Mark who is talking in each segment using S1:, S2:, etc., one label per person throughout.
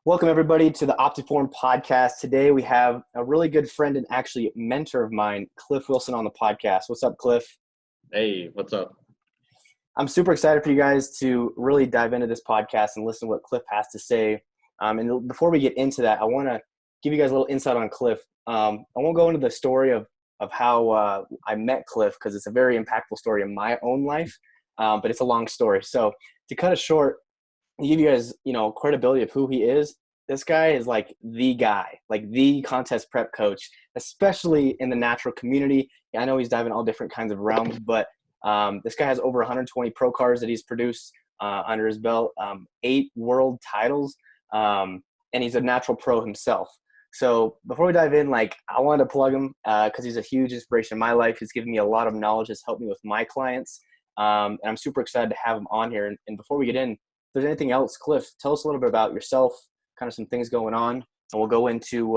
S1: Welcome, everybody, to the Opti-Form Podcast. Today, we have a really good friend and actually mentor of mine, Cliff Wilson, on the podcast. What's up, Cliff?
S2: Hey, what's up?
S1: I'm super excited for you guys to really dive into this podcast and listen to what Cliff has to say. And before we get into that, I want to give you guys a little insight on Cliff. I won't go into the story of how I met Cliff because it's a very impactful story in my own life, but it's a long story. So to cut it short, to give you guys, credibility of who he is, this guy is like the guy, like the contest prep coach, especially in the natural community. I know he's diving all different kinds of realms, but this guy has over 120 pro cards that he's produced under his belt, 8 world titles, and he's a natural pro himself. So before we dive in, I wanted to plug him because he's a huge inspiration in my life. He's given me a lot of knowledge, has helped me with my clients, and I'm super excited to have him on here. And before we get in, if there's anything else, Cliff, tell us a little bit about yourself, kind of some things going on, and we'll go into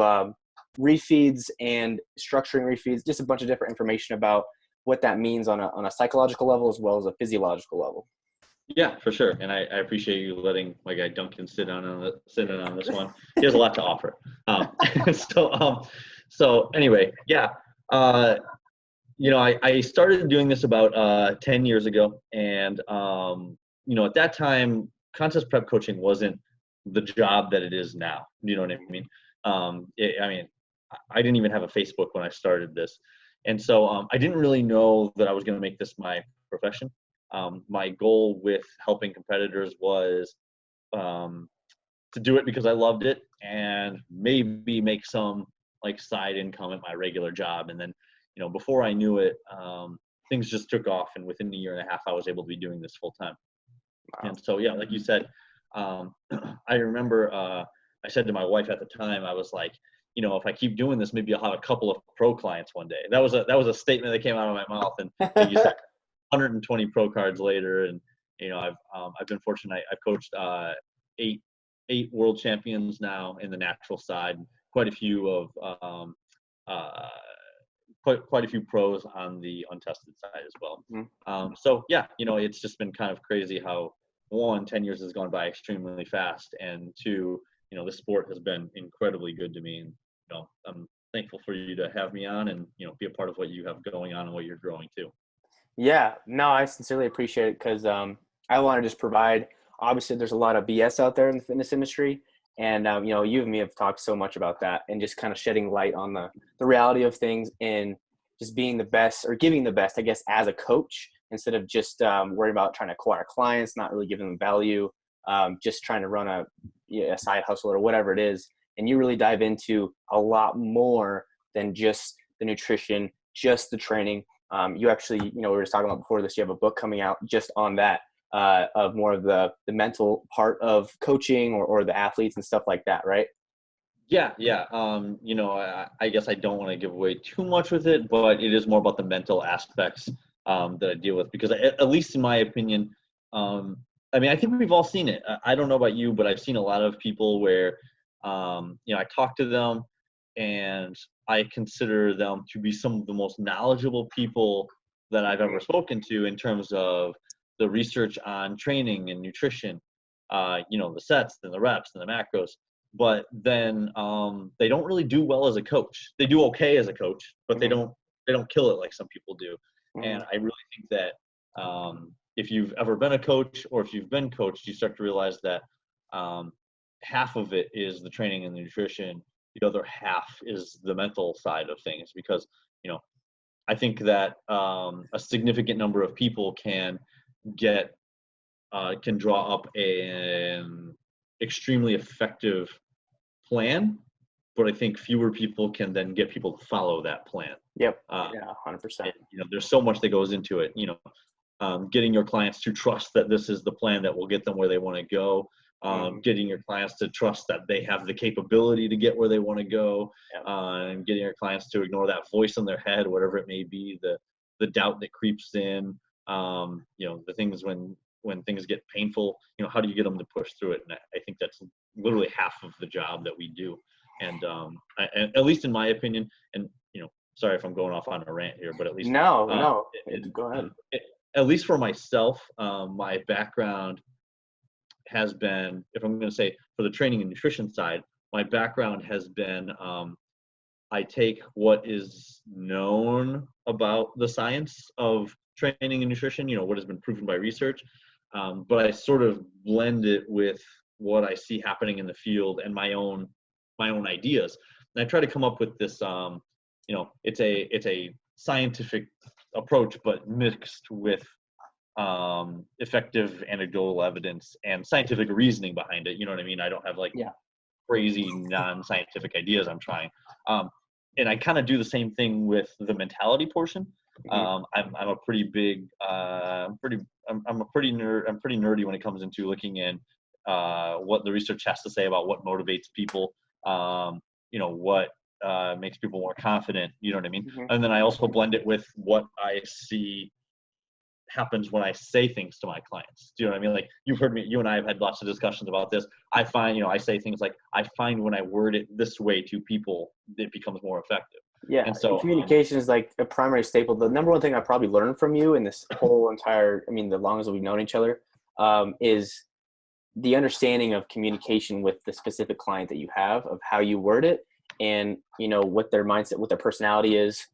S1: refeeds and structuring refeeds, just a bunch of different information about what that means on a psychological level as well as a physiological level.
S2: Yeah, for sure. And I appreciate you letting my guy Duncan sit in on this one. He has a lot to offer. So anyway, yeah. I started doing this about 10 years ago, and at that time, contest prep coaching wasn't the job that it is now. You know what I mean? I didn't even have a Facebook when I started this. And so I didn't really know that I was going to make this my profession. My goal with helping competitors was to do it because I loved it and maybe make some side income at my regular job. And then, before I knew it, things just took off. And within a year and a half, I was able to be doing this full time. Wow. And so, yeah, like you said, I remember I said to my wife at the time, I was like, if I keep doing this, maybe I'll have a couple of pro clients one day. That was a statement that came out of my mouth. And like you said, 120 pro cards later, and I've been fortunate. I've coached eight world champions now in the natural side, quite a few of quite a few pros on the untested side as well. Mm-hmm. So yeah, it's just been kind of crazy how 10 years has gone by extremely fast, and 2, the sport has been incredibly good to me, and I'm thankful for you to have me on and be a part of what you have going on and what you're growing too.
S1: Yeah, no, I sincerely appreciate it because I want to just provide. Obviously, there's a lot of BS out there in the fitness industry, and you and me have talked so much about that, and just kind of shedding light on the reality of things and just being the best or giving the best, I guess, as a coach instead of just worrying about trying to acquire clients, not really giving them value, just trying to run a side hustle or whatever it is. And you really dive into a lot more than just the nutrition, just the training. You actually, we were just talking about before this, you have a book coming out just on that, of more of the mental part of coaching or the athletes and stuff like that, right?
S2: Yeah. I guess I don't want to give away too much with it, but it is more about the mental aspects that I deal with, because at least in my opinion, I think we've all seen it. I don't know about you, but I've seen a lot of people where, I talk to them and I consider them to be some of the most knowledgeable people that I've ever spoken to in terms of the research on training and nutrition, the sets and the reps and the macros. But then they don't really do well as a coach. They do okay as a coach, but they don't kill it like some people do. Mm-hmm. And I really think that if you've ever been a coach or if you've been coached, you start to realize that half of it is the training and the nutrition. The other half is the mental side of things, because, I think that a significant number of people can draw up an extremely effective plan, but I think fewer people can then get people to follow that plan.
S1: Yep. 100%.
S2: There's so much that goes into it, getting your clients to trust that this is the plan that will get them where they want to go. Getting your clients to trust that they have the capability to get where they want to go, and getting your clients to ignore that voice in their head, whatever it may be, the doubt that creeps in, the things when things get painful, how do you get them to push through it? And I think that's literally half of the job that we do. And at least in my opinion, and sorry if I'm going off on a rant here, but at least
S1: no, go ahead.
S2: At least for myself, my background has been, if I'm going to say for the training and nutrition side, my background has been, I take what is known about the science of training and nutrition, what has been proven by research, but I sort of blend it with what I see happening in the field and my own ideas. And I try to come up with this, it's a scientific approach, but mixed with effective anecdotal evidence and scientific reasoning behind it. You know what I mean? I don't have crazy non-scientific ideas I'm trying. And I kind of do the same thing with the mentality portion. I'm a pretty big, I'm pretty nerdy when it comes into looking in what the research has to say about what motivates people, what makes people more confident, you know what I mean? And then I also blend it with what I see happens when I say things to my clients. Do you know what I mean? Like, you've heard me, you and I have had lots of discussions about this. I find, I say things like, I find when I word it this way to people, it becomes more effective.
S1: Yeah.
S2: And so
S1: communication is like a primary staple. The number one thing I probably learned from you in this whole entire, the longest we've known each other, is the understanding of communication with the specific client that you have, of how you word it, and, what their mindset, what their personality is,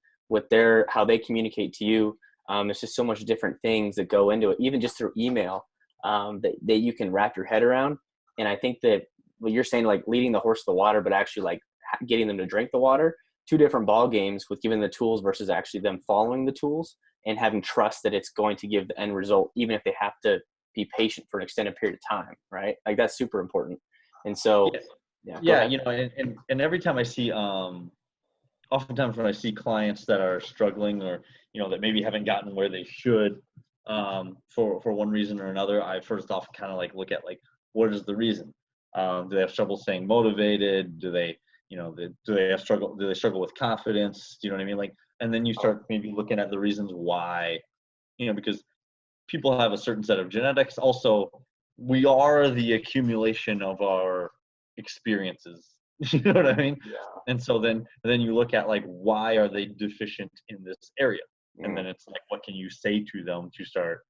S1: how they communicate to you. There's just so much different things that go into it, even just through email, that you can wrap your head around. And I think that what you're saying, like leading the horse to the water, but actually like getting them to drink the water, two different ball games with giving the tools versus actually them following the tools and having trust that it's going to give the end result, even if they have to be patient for an extended period of time. Right. Like, that's super important. And so,
S2: and every time I see, oftentimes when I see clients that are struggling or, that maybe haven't gotten where they should, for one reason or another, I first off kind of like look at like, what is the reason? Do they have trouble staying motivated? Do they struggle with confidence? Do you know what I mean? Like, and then you start maybe looking at the reasons why, because people have a certain set of genetics. Also, we are the accumulation of our experiences. You know what I mean?
S1: Yeah.
S2: And so then you look at like, why are they deficient in this area? And then it's like, what can you say to them to start,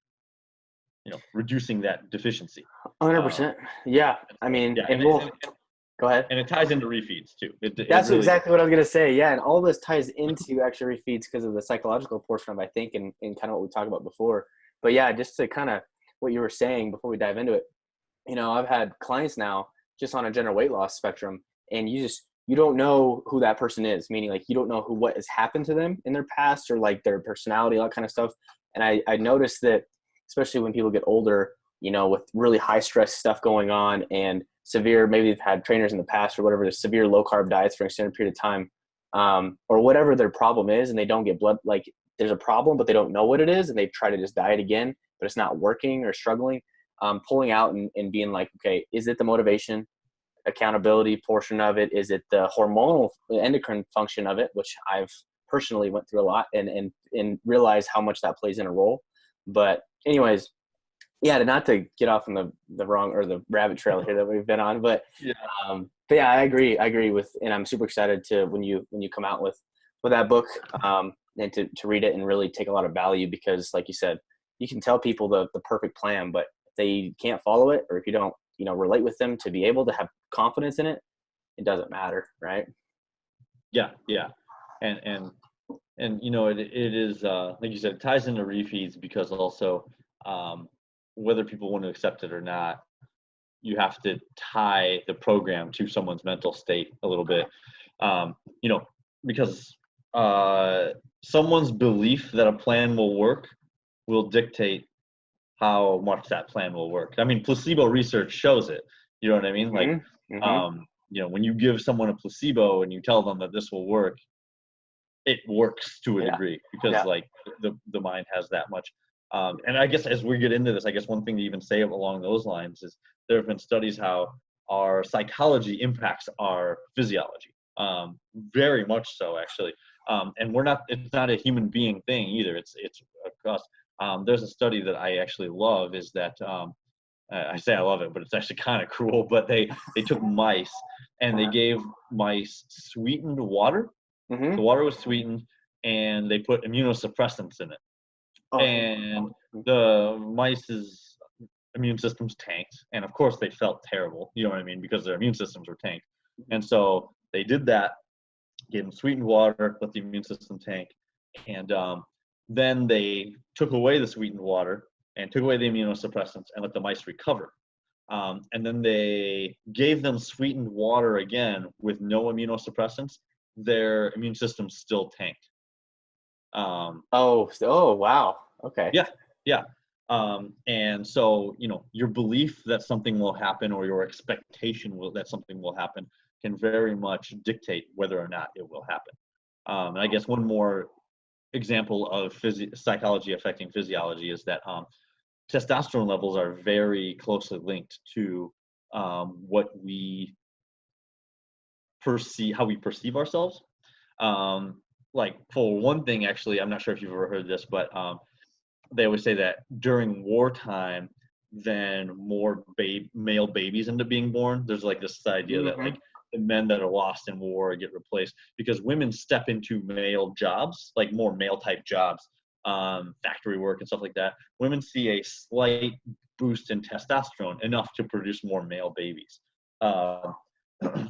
S2: reducing that deficiency?
S1: 100%. Yeah. Go ahead.
S2: And it ties into refeeds too.
S1: That's really exactly what I was going to say. Yeah. And all this ties into actually refeeds because of the psychological portion of, I think, and kind of what we talked about before. But yeah, just to kind of what you were saying before we dive into it, I've had clients now just on a general weight loss spectrum, and you don't know who that person is, meaning like you don't know what has happened to them in their past or like their personality, all that kind of stuff. And I noticed that, especially when people get older, with really high stress stuff going on and severe, maybe they've had trainers in the past or whatever, the severe low carb diets for an extended period of time, or whatever their problem is, and they don't get blood, like there's a problem, but they don't know what it is, and they try to just diet again, but it's not working or struggling, pulling out and being like, okay, is it the motivation, accountability portion of it? Is it the hormonal endocrine function of it, which I've personally went through a lot and realized how much that plays in a role. But anyways, yeah, not to get off on the wrong or the rabbit trail here that we've been on, but yeah, I agree with, and I'm super excited to when you come out with that book, and to read it and really take a lot of value, because like you said, you can tell people the perfect plan, but if they can't follow it, or if you don't relate with them to be able to have confidence in it, it doesn't matter, right?
S2: Yeah. And it is, like you said, it ties into refeeds, because also, whether people want to accept it or not, you have to tie the program to someone's mental state a little bit, because someone's belief that a plan will work will dictate how much that plan will work. I mean, placebo research shows it. You know what I mean? Like, when you give someone a placebo and you tell them that this will work, it works to a degree, because like the mind has that much. And I guess as we get into this, I guess one thing to even say along those lines is there have been studies how our psychology impacts our physiology, very much so, actually. And it's not a human being thing either. It's across. There's a study that I actually love, is that I say I love it, but it's actually kind of cruel. But they took mice and they gave mice sweetened water. The water was sweetened, and they put immunosuppressants in it. And the mice's immune systems tanked. And of course they felt terrible, you know what I mean? Because their immune systems were tanked. And so they did that, gave them sweetened water, let the immune system tank. And then they took away the sweetened water and took away the immunosuppressants and let the mice recover. And then they gave them sweetened water again with no immunosuppressants. Their immune system still tanked.
S1: Oh, wow. Okay.
S2: Yeah. And so, your belief that something will happen or your expectation that something will happen can very much dictate whether or not it will happen. And I guess one more example of psychology affecting physiology is that testosterone levels are very closely linked to what we perceive, how we perceive ourselves. Like for one thing, actually, I'm not sure if you've ever heard this, but they always say that during wartime, then more male babies end up being born. There's like this idea that like the men that are lost in war get replaced because women step into male jobs, like more male type jobs, factory work and stuff like that. Women see a slight boost in testosterone, enough to produce more male babies,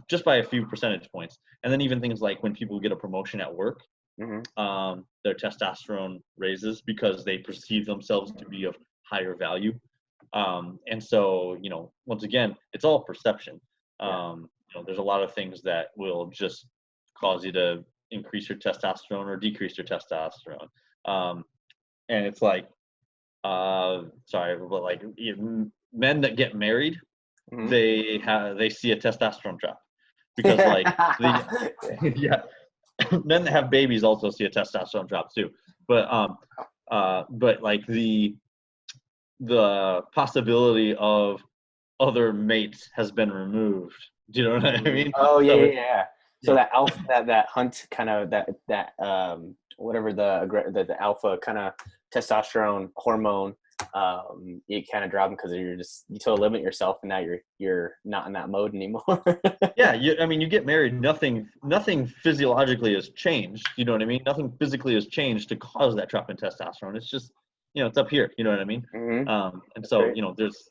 S2: just by a few percentage points. And then even things like when people get a promotion at work, their testosterone raises because they perceive themselves to be of higher value. And so, once again, it's all perception. There's a lot of things that will just cause you to increase your testosterone or decrease your testosterone. And it's like, but like men that get married, they see a testosterone drop because like men that have babies also see a testosterone drop too. But like the possibility of other mates has been removed. Do you know what I mean?
S1: Oh yeah. So that alpha, that hunt kind of that whatever the alpha kind of testosterone hormone, you kind of drop them because you totally limit yourself, and now you're not in that mode anymore.
S2: Yeah, you get married, nothing physiologically has changed. You know what I mean? Nothing physically has changed to cause that drop in testosterone. It's just it's up here. You know what I mean? And so there's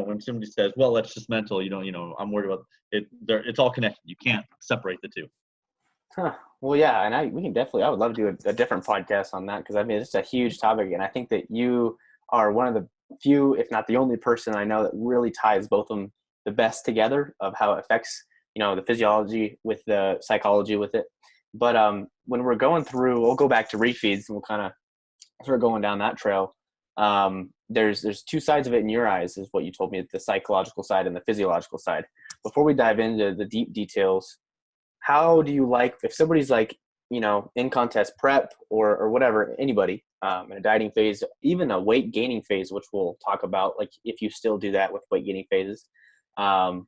S2: when somebody says, well, that's just mental, I'm worried about it. It's all connected. You can't separate the two.
S1: Huh. Well, yeah, and I would love to do a different podcast on that, because I mean, it's a huge topic, and I think that you are one of the few, if not the only person I know that really ties both of them the best together, of how it affects, the physiology with the psychology with it. But when we're going through, we'll go back to refeeds and we'll kind of sort of going down that trail. There's two sides of it in your eyes, is what you told me, the psychological side and the physiological side. Before we dive into the deep details, how do you like, if somebody's like, in contest prep or whatever, anybody in a dieting phase, even a weight gaining phase, which we'll talk about, like if you still do that with weight gaining phases, how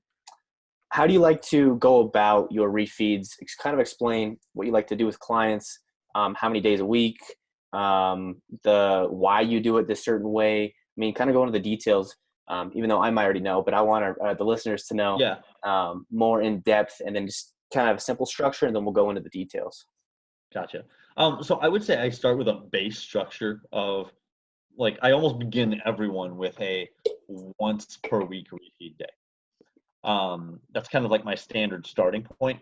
S1: do you like to go about your refeeds? Kind of explain what you like to do with clients, how many days a week, why you do it this certain way. I mean, kind of go into the details, even though I might already know, but I want the listeners to know more in depth, and then just kind of a simple structure, and then we'll go into the details.
S2: Gotcha. So I would say I start with a base structure of, like, I almost begin everyone with a once per week refeed day. That's kind of like my standard starting point.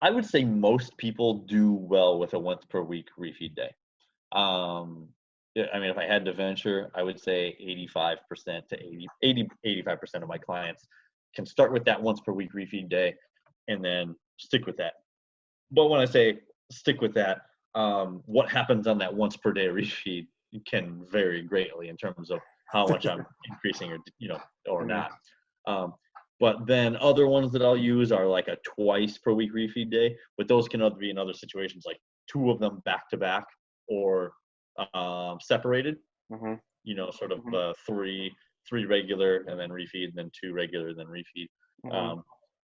S2: I would say most people do well with a once per week refeed day. If I had to venture, I would say 85% to 85% of my clients can start with that once per week refeed day and then stick with that. But when I say stick with that, what happens on that once per day refeed can vary greatly in terms of how much I'm increasing or not. But then other ones that I'll use are like a twice per week refeed day, but those can be in other situations, like two of them back to back or separated, sort of three regular and then refeed, and then two regular, then refeed.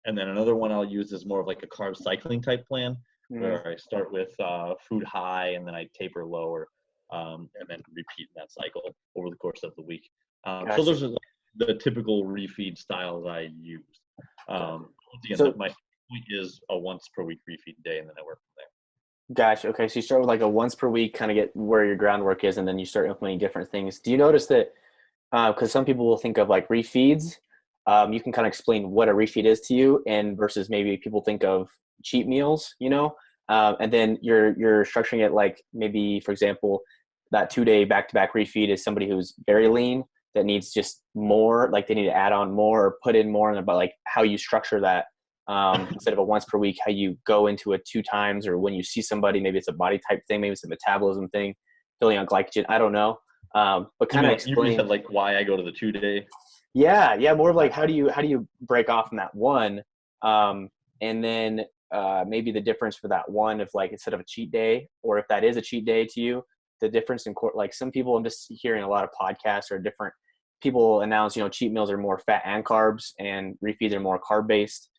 S2: And then another one I'll use is more of like a carb cycling type plan, where I start with food high and then I taper lower, and then repeat that cycle over the course of the week. So those are the typical refeed styles I use. Again, my point is a once per week refeed day, and then I work from there.
S1: Gotcha. Okay. So you start with like a once per week, kind of get where your groundwork is, and then you start implementing different things. Do you notice that, because some people will think of like refeeds, you can kind of explain what a refeed is to you, and versus maybe people think of cheat meals, and then you're structuring it like maybe, for example, that 2-day back-to-back refeed is somebody who's very lean that needs just more, like they need to add on more or put in more, and about like how you structure that, instead of a once per week, how you go into it 2 times, or when you see somebody, maybe it's a body type thing, maybe it's a metabolism thing, building on glycogen, I don't know. But kind of
S2: You
S1: explain.
S2: said like why I go to the 2-day.
S1: Yeah, more of like how do you break off from that one, and then maybe the difference for that one, if like instead of a cheat day, or if that is a cheat day to you, the difference in like some people, I'm just hearing a lot of podcasts or different people announce, cheat meals are more fat and carbs, and refeeds are more carb based.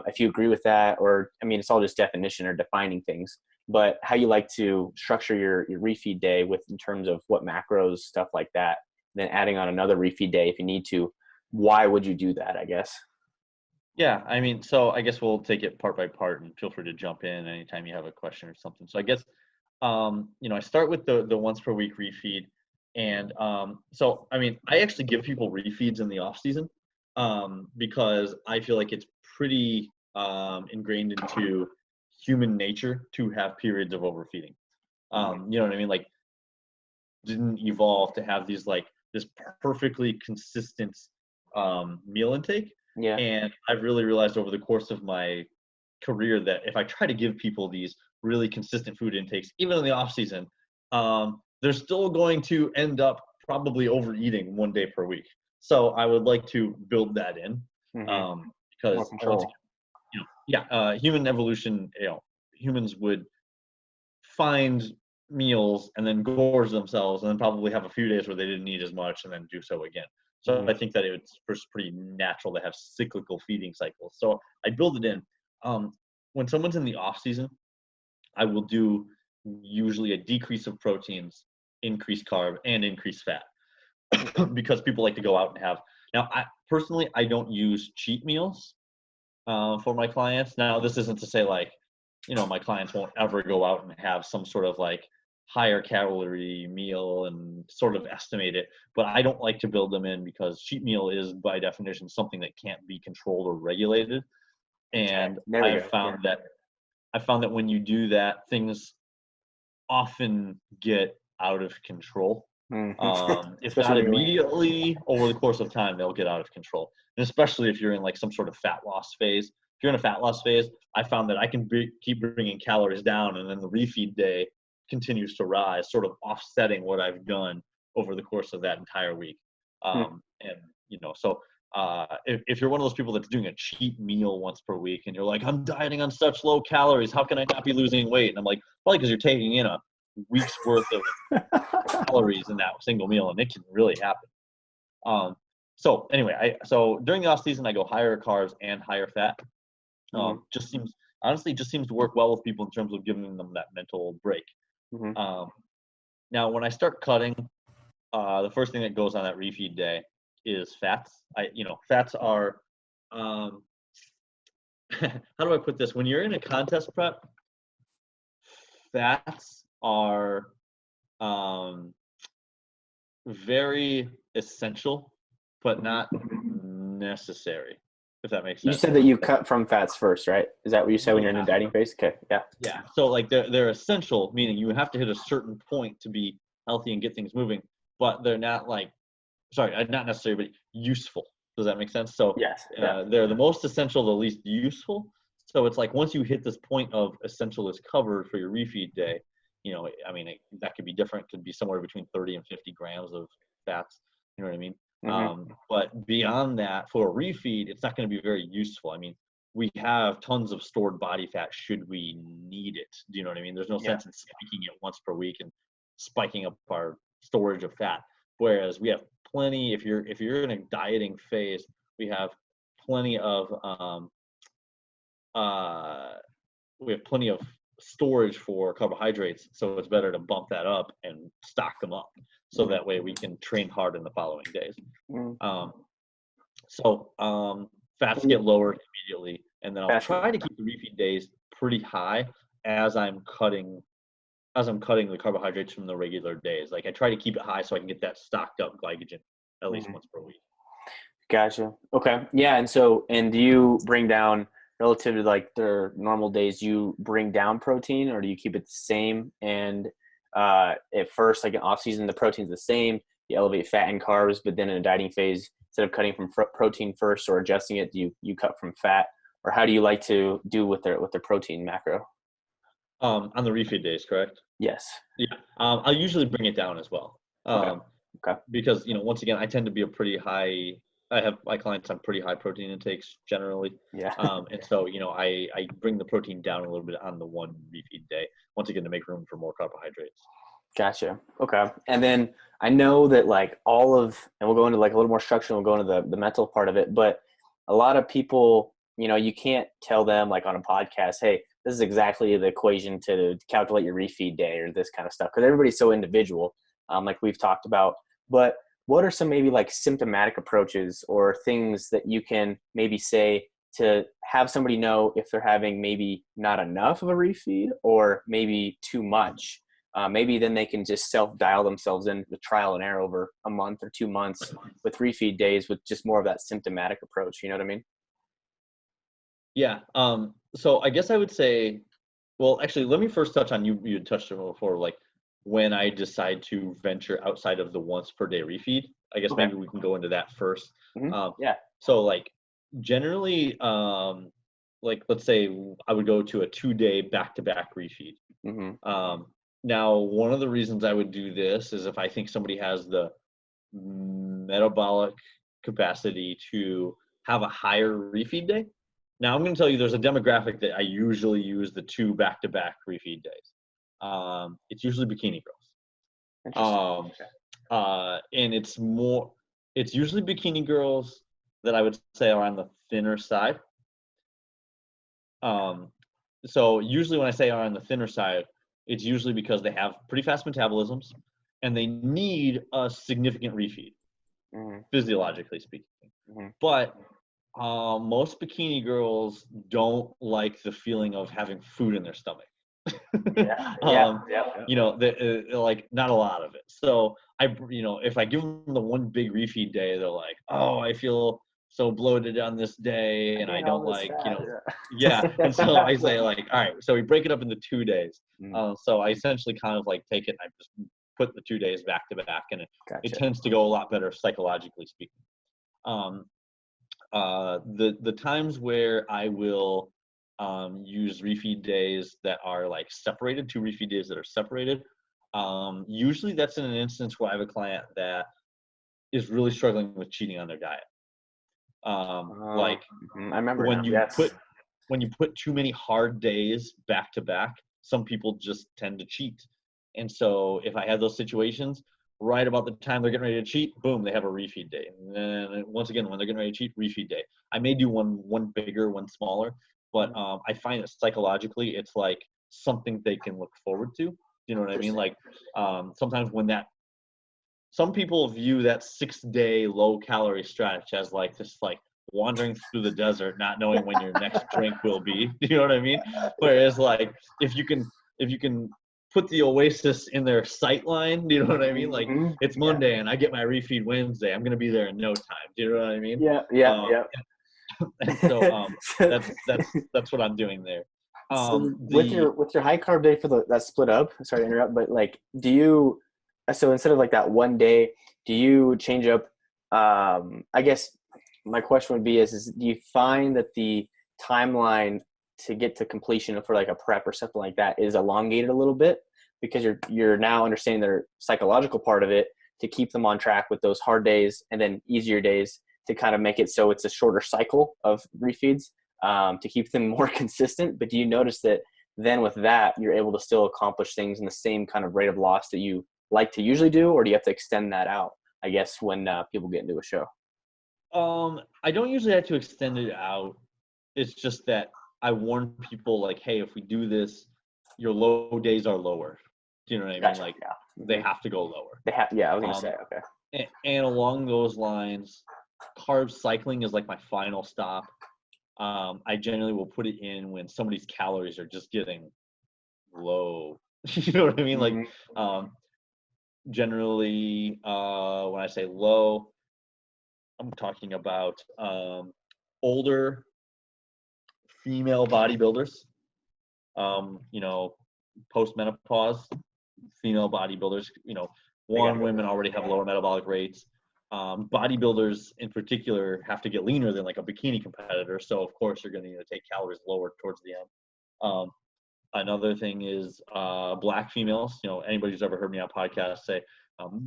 S1: If you agree with that, or I mean, it's all just definition or defining things. But how you like to structure your refeed day with in terms of what macros, stuff like that, then adding on another refeed day if you need to. Why would you do that, I guess?
S2: Yeah, I mean, so I guess we'll take it part by part, and feel free to jump in anytime you have a question or something. So I guess, I start with the once per week refeed, and so I mean, I actually give people refeeds in the off season, because I feel like it's pretty ingrained into human nature to have periods of overfeeding. You know what I mean? Like, didn't evolve to have these like this perfectly consistent meal intake.
S1: Yeah.
S2: And I've really realized over the course of my career that if I try to give people these really consistent food intakes, even in the off season, they're still going to end up probably overeating 1 day per week. So I would like to build that in,
S1: Mm-hmm. More
S2: because once
S1: control.
S2: again, human evolution, humans would find meals and then gorge themselves, and then probably have a few days where they didn't eat as much and then do so again. So
S1: Mm-hmm.
S2: I think that it's pretty natural to have cyclical feeding cycles. So I build it in. When someone's in the off season, I will do usually a decrease of proteins, increase carb, and increase fat, because people like to go out and have. Now, I don't use cheat meals for my clients. Now, this isn't to say like, my clients won't ever go out and have some sort of like higher calorie meal and sort of estimate it, but I don't like to build them in, because cheat meal is by definition something that can't be controlled or regulated.
S1: Okay.
S2: And
S1: There we go. Yeah.
S2: I found that when you do that, things often get out of control.
S1: Mm-hmm.
S2: If
S1: Especially
S2: not
S1: when you're lean.
S2: immediately, over the course of time, they'll get out of control. And especially if you're in like some sort of fat loss phase. If you're in a fat loss phase, I found that I can keep bringing calories down, and then the refeed day continues to rise, sort of offsetting what I've done over the course of that entire week. And so if you're one of those people that's doing a cheat meal once per week, and you're like, I'm dieting on such low calories, how can I not be losing weight? And I'm like, probably because you're taking in a week's worth of calories in that single meal, and it can really happen. So anyway, so during the off season, I go higher carbs and higher fat.
S1: Mm-hmm.
S2: Just seems to work well with people in terms of giving them that mental break.
S1: Mm-hmm.
S2: Um, Now, when I start cutting, the first thing that goes on that refeed day is fats. Fats are, um, how do I put this? When you're in a contest prep, fats are um, very essential, but not necessary, if that makes
S1: You
S2: sense.
S1: said that you cut from fats first, right? Is that what you said when
S2: You
S1: you're in the
S2: have
S1: dieting phase? Okay. Yeah.
S2: Yeah. So like they're essential, meaning you have to hit a certain point to be healthy and get things moving, but they're not like, sorry, not necessary, but useful. Does that make sense? So
S1: Yes. Yeah.
S2: they're the most essential, the least useful. So it's like once you hit this point of essential is covered for your refeed day, I mean, that could be different. Could be somewhere between 30 and 50 grams of fats. You know what I mean?
S1: Mm-hmm.
S2: But beyond that, for a refeed, it's not going to be very useful. I mean, we have tons of stored body fat should we need it. Do you know what I mean? There's no
S1: Yeah.
S2: sense in spiking it once per week and spiking up our storage of fat. Whereas we have plenty, if you're in a dieting phase, we have plenty of uh, storage for carbohydrates, so it's better to bump that up and stock them up, so
S1: Mm-hmm.
S2: that way we can train hard in the following days.
S1: Mm-hmm.
S2: So fats get lowered immediately, and then I'll
S1: Fashion.
S2: try to keep the refeed days pretty high. as I'm cutting the carbohydrates from the regular days. Like I try to keep it high so I can get that stocked up glycogen at least once per week.
S1: Gotcha. Okay. Yeah. And do you bring down relative to like their normal days, do you bring down protein or do you keep it the same? And at first, like in off season, the protein's the same. You elevate fat and carbs, but then in a dieting phase, instead of cutting from protein first or adjusting it, do you cut from fat? Or how do you like to do with their protein macro?
S2: On the refeed days, correct?
S1: Yes.
S2: Yeah. I'll usually bring it down as well.
S1: Okay.
S2: Because, once again, I tend to be I have my clients on pretty high protein intakes generally.
S1: Yeah.
S2: And so, I bring the protein down a little bit on the one refeed day, once again, to make room for more carbohydrates.
S1: Gotcha. Okay. And then I know that like and we'll go into like a little more structure and we'll go into the mental part of it, but a lot of people, you can't tell them like on a podcast, hey, this is exactly the equation to calculate your refeed day or this kind of stuff. Cause everybody's so individual, like we've talked about, but what are some maybe like symptomatic approaches or things that you can maybe say to have somebody know if they're having maybe not enough of a refeed or maybe too much? Maybe then they can just self-dial themselves in with trial and error over a month or 2 months with refeed days with just more of that symptomatic approach. You know what I mean?
S2: Yeah. So I guess I would say, well, actually, let me first touch on you had touched on it before, like when I decide to venture outside of the once per day refeed. I guess maybe we can go into that first.
S1: Yeah.
S2: So like generally, like let's say I would go to a 2-day back-to-back refeed. Now, one of the reasons I would do this is if I think somebody has the metabolic capacity to have a higher refeed day. Now, I'm going to tell you there's a demographic that I usually use the 2 back-to-back refeed days. It's usually bikini girls.
S1: Interesting.
S2: And it's usually bikini girls that I would say are on the thinner side. So usually when I say are on the thinner side, it's usually because they have pretty fast metabolisms and they need a significant refeed, physiologically speaking. But most bikini girls don't like the feeling of having food in their stomach. Like not a lot of it. So if I give them the one big refeed day, they're like, oh, I feel so bloated on this day and I don't like, And so I say like, all right, so we break it up into 2 days. So I essentially kind of like take it and I just put the 2 days back to back and it tends to go a lot better psychologically speaking. The times where I will use refeed days that are like separated, 2 refeed days that are separated, usually that's in an instance where I have a client that is really struggling with cheating on their diet.
S1: I remember
S2: when
S1: now.
S2: when you put too many hard days back to back, some people just tend to cheat. And so if I have those situations, right about the time they're getting ready to cheat, boom, they have a refeed day. And then once again, when they're getting ready to cheat, refeed day. I may do one bigger, one smaller, but I find that psychologically it's like something they can look forward to. You know what I mean? Like sometimes some people view that 6-day low calorie stretch as like this like wandering through the desert, not knowing when your next drink will be. You know what I mean? Whereas like if you can put the oasis in their sight line, do you know what I mean? Like it's Monday and I get my refeed Wednesday, I'm gonna be there in no time. Do you know what I mean?
S1: Yeah.
S2: And so that's what I'm doing there.
S1: With your high carb day for that split up, sorry to interrupt, but like so instead of like that one day, do you change up I guess my question would be is do you find that the timeline to get to completion for like a prep or something like that is elongated a little bit because you're now understanding their psychological part of it to keep them on track with those hard days and then easier days to kind of make it so it's a shorter cycle of refeeds to keep them more consistent? But do you notice that then with that you're able to still accomplish things in the same kind of rate of loss that you like to usually do, or do you have to extend that out, I guess, when people get into a show?
S2: I don't usually have to extend it out. It's just that I warn people like, hey, if we do this, your low days are lower. Do you know what I mean?
S1: Gotcha.
S2: Like they have to go lower.
S1: I was gonna say, okay.
S2: And along those lines, carb cycling is like my final stop. I generally will put it in when somebody's calories are just getting low. You know what I mean? Like,
S1: Mm-hmm.
S2: generally, when I say low, I'm talking about older female bodybuilders, you know, post-menopause female bodybuilders, you know,
S1: I got
S2: women
S1: it.
S2: already have lower metabolic rates. Bodybuilders in particular have to get leaner than like a bikini competitor. So of course you're going to need to take calories lower towards the end. Another thing is black females. You know, anybody who's ever heard me on podcasts say,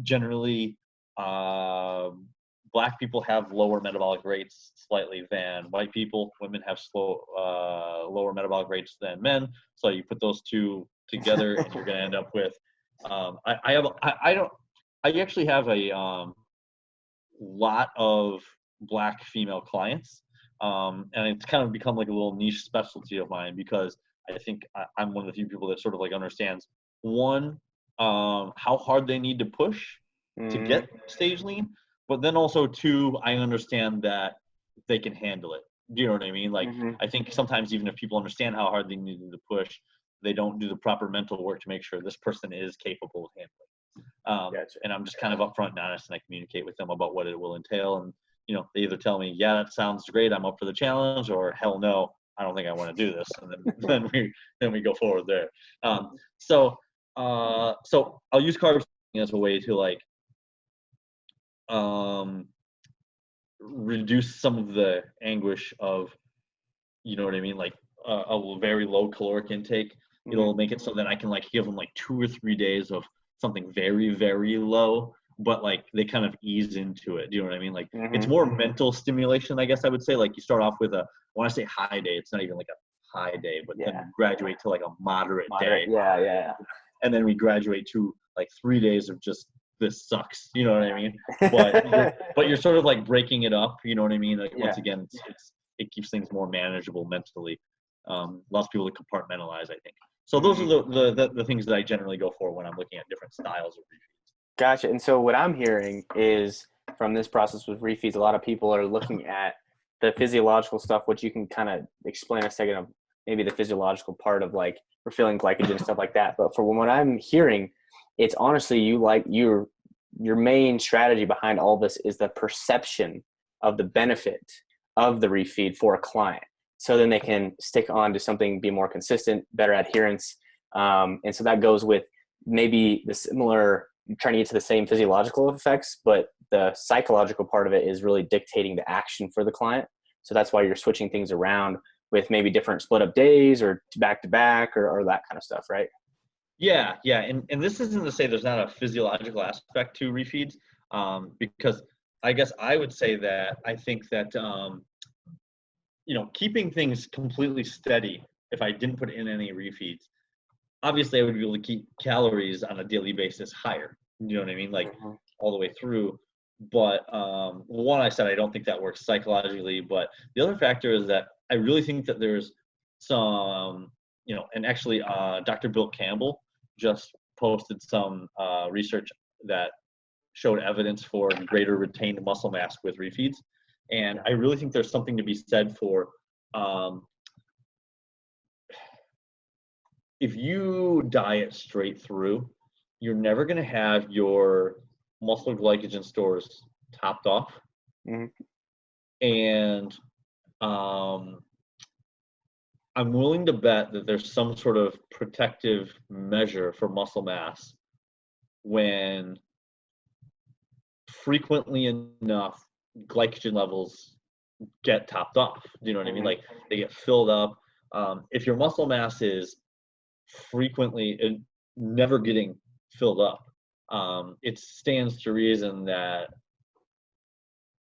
S2: generally, black people have lower metabolic rates slightly than white people. Women have lower metabolic rates than men. So you put those two together, and you're going to end up with. I actually have a lot of black female clients, and it's kind of become like a little niche specialty of mine because I think I'm one of the few people that sort of like understands one, how hard they need to push to
S1: Mm-hmm.
S2: get stage lean, but then also two, I understand that they can handle it. Do you know what I mean? Like,
S1: Mm-hmm.
S2: I think sometimes even if people understand how hard they need to push, they don't do the proper mental work to make sure this person is capable of handling.
S1: Gotcha.
S2: And I'm just kind of upfront and honest, and I communicate with them about what it will entail. And you know, they either tell me, "Yeah, that sounds great, I'm up for the challenge," or "Hell no, I don't think I want to do this," and then we go forward there. So I'll use carb cycling as a way to like um, reduce some of the anguish of, you know what I mean, like a very low caloric intake.
S1: Mm-hmm.
S2: It'll make it so that I can like give them like 2 or 3 days of something very, very low, but like they kind of ease into it. Do you know what I mean? Like it's
S1: Mm-hmm.
S2: more mental stimulation, I guess I would say. Like you start off with when I say high day, it's not even like a high day, but then
S1: Yeah.
S2: we graduate to like a moderate
S1: Moderate.
S2: day,
S1: Yeah. Yeah.
S2: and then we graduate to like 3 days of just this sucks. You know what I mean? But you're sort of like breaking it up. You know what I mean? Like
S1: Yeah.
S2: once again, it keeps things more manageable mentally. Allows people to compartmentalize, I think. So those are
S1: Mm-hmm.
S2: the things that I generally go for when I'm looking at different styles of refeeds.
S1: Gotcha. And so what I'm hearing is from this process with refeeds, a lot of people are looking at the physiological stuff, which you can kind of explain a second of maybe the physiological part of like refilling glycogen and stuff like that. But for what I'm hearing, it's honestly your main strategy behind all this is the perception of the benefit of the refeed for a client. So then they can stick on to something, be more consistent, better adherence. And so that goes with maybe the similar trying to get to the same physiological effects, but the psychological part of it is really dictating the action for the client. So that's why you're switching things around with maybe different split up days or back to back or that kind of stuff, right?
S2: Yeah, and this isn't to say there's not a physiological aspect to refeeds, because I guess I would say that I think that you know, keeping things completely steady. If I didn't put in any refeeds, obviously I would be able to keep calories on a daily basis higher. You know what I mean? Like
S1: Mm-hmm.
S2: all the way through. But one, I said I don't think that works psychologically. But the other factor is that I really think that there's some, you know, and actually Dr. Bill Campbell just posted some research that showed evidence for greater retained muscle mass with refeeds. And
S1: Yeah.
S2: I really think there's something to be said for um, if you diet straight through, you're never going to have your muscle glycogen stores topped off.
S1: Mm-hmm.
S2: And um, I'm willing to bet that there's some sort of protective measure for muscle mass when frequently enough glycogen levels get topped off. Do you know what I mean?
S1: Mm-hmm.
S2: Like they get filled up. If your muscle mass is frequently never getting filled up, it stands to reason that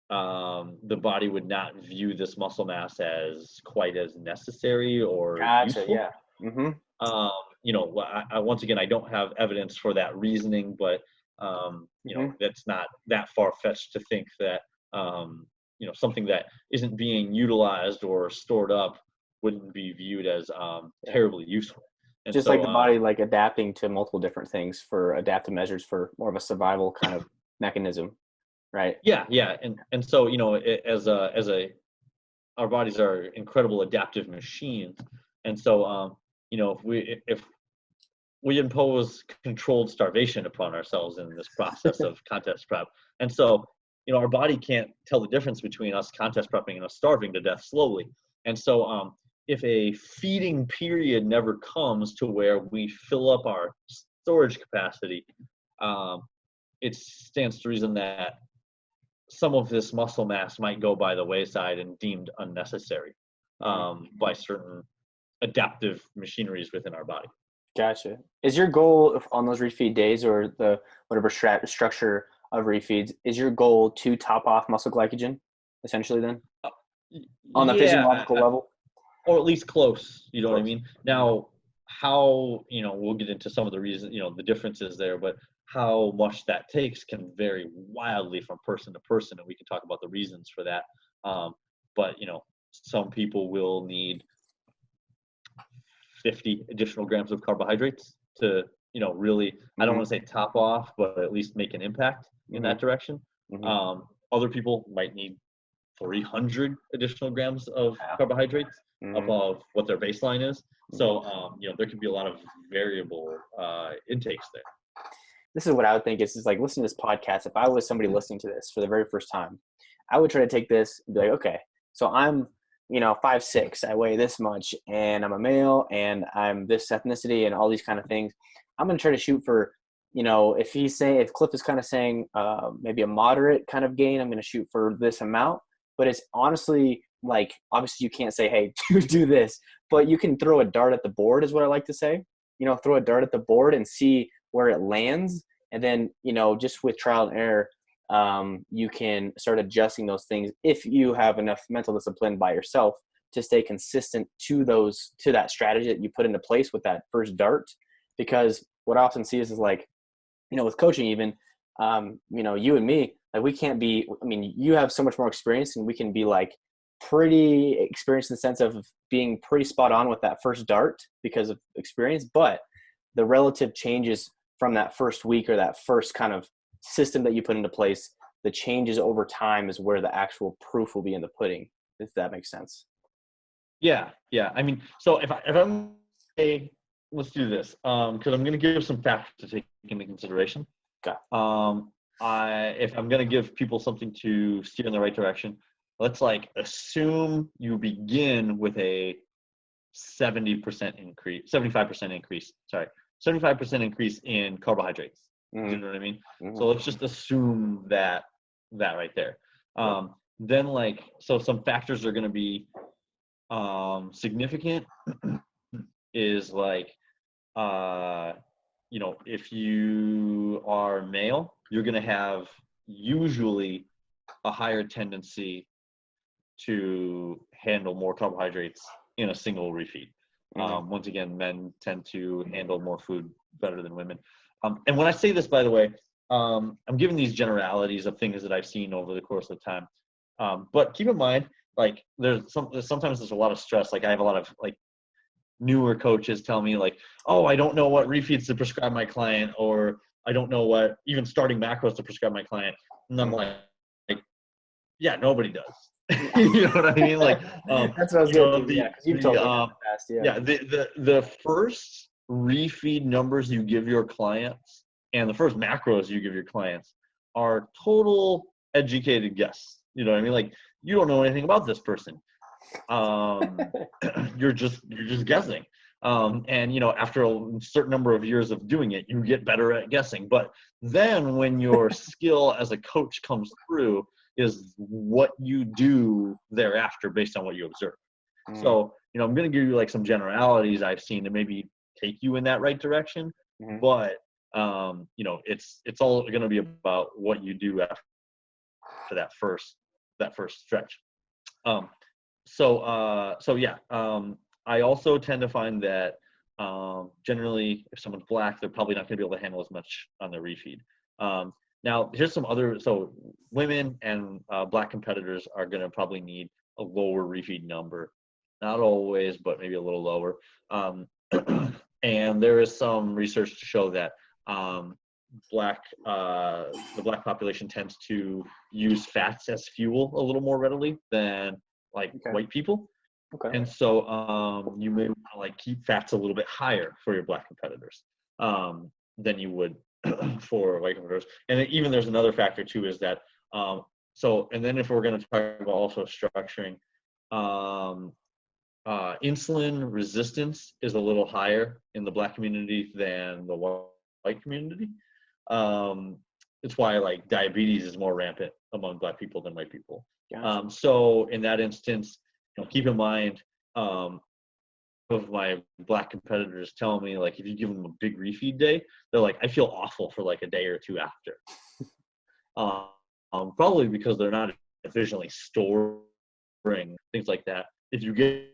S2: the body would not view this muscle mass as quite as necessary or
S1: Gotcha.
S2: useful.
S1: Yeah. Mm-hmm.
S2: Um, you know, once again, I don't have evidence for that reasoning, but you know,
S1: Mm-hmm.
S2: that's not that far fetched to think that you know, something that isn't being utilized or stored up wouldn't be viewed as
S1: Yeah.
S2: terribly useful. And
S1: Just like
S2: so
S1: the body, like adapting to multiple different things for adaptive measures for more of a survival kind of mechanism, right?
S2: yeah, and so you know, as a our bodies are incredible adaptive machines, and so you know, if we impose controlled starvation upon ourselves in this process of contest prep. And so, our body can't tell the difference between us contest prepping and us starving to death slowly. And so, if a feeding period never comes to where we fill up our storage capacity, it stands to reason that some of this muscle mass might go by the wayside and deemed unnecessary by certain adaptive machineries within our body.
S1: Gotcha. Is your goal on those refeed days, or the whatever structure of refeeds, is your goal to top off muscle glycogen, essentially then? On the physiological level?
S2: Or at least close, you know what I mean? Now, how, we'll get into some of the reasons, the differences there, but how much that takes can vary wildly from person to person, and we can talk about the reasons for that. But, some people will need 50 additional grams of carbohydrates to, really, I don't want to say top off, but at least make an impact in that direction. Other people might need 300 additional grams of carbohydrates above what their baseline is. So, there could be a lot of variable intakes there.
S1: This is what I would think is like listening to this podcast. If I was somebody listening to this for the very first time, I would try to take this and be like, okay, so I'm, 5'6", I weigh this much, and I'm a male, and I'm this ethnicity, and all these kind of things. I'm going to try to shoot for, if Cliff is kind of saying maybe a moderate kind of gain, I'm going to shoot for this amount. But it's honestly like, obviously you can't say, hey, do this, but you can throw a dart at the board is what I like to say. Throw a dart at the board and see where it lands. And then, just with trial and error, you can start adjusting those things if you have enough mental discipline by yourself to stay consistent to that strategy that you put into place with that first dart. Because what I often see is like, with coaching even, you and me, like we can't be, you have so much more experience, and we can be like pretty experienced in the sense of being pretty spot on with that first dart because of experience. But the relative changes from that first week or that first kind of system that you put into place, the changes over time is where the actual proof will be in the pudding, if that makes sense.
S2: Yeah. So if I'm, let's do this, because I'm going to give some facts to take into consideration.
S1: Okay.
S2: If I'm going to give people something to steer in the right direction, let's assume you begin with a 75% increase in carbohydrates. You know what I mean? So let's just assume that right there. Then so some factors are going to be significant is if you are male, you're going to have usually a higher tendency to handle more carbohydrates in a single refeed. Once again, men tend to handle more food better than women. And when I say this, by the way, I'm giving these generalities of things that I've seen over the course of time. But keep in mind, sometimes there's a lot of stress. I have a lot of newer coaches tell me oh, I don't know what refeeds to prescribe my client, or I don't know what even starting macros to prescribe my client. And I'm like, yeah, nobody does. You know what I mean?
S1: That's what I was getting to. Yeah, because you've told me in the past.
S2: Yeah. The first refeed numbers you give your clients and the first macros you give your clients are total educated guess. You know what I mean? You don't know anything about this person. You're just guessing. And after a certain number of years of doing it, you get better at guessing. But then when your skill as a coach comes through is what you do thereafter based on what you observe. So, I'm going to give you some generalities I've seen to maybe take you in that right direction. But, it's all going to be about what you do after that first stretch. I also tend to find that generally if someone's black, they're probably not going to be able to handle as much on their refeed. Now, here's some other, so women and black competitors are going to probably need a lower refeed number. Not always, but maybe a little lower. And there is some research to show that the black population tends to use fats as fuel a little more readily than white people. Okay. And so you may want to keep fats a little bit higher for your black competitors. than you would for weight converters. And then even there's another factor too, is that and then if we're going to talk about also structuring, insulin resistance is a little higher in the Black community than the white community. It's why like diabetes is more rampant among Black people than white people.
S1: Gotcha.
S2: So in that instance, keep in mind, of my Black competitors telling me, like, if you give them a big refeed day, they're like, I feel awful for like a day or two after. Probably because they're not efficiently storing things like that. If you get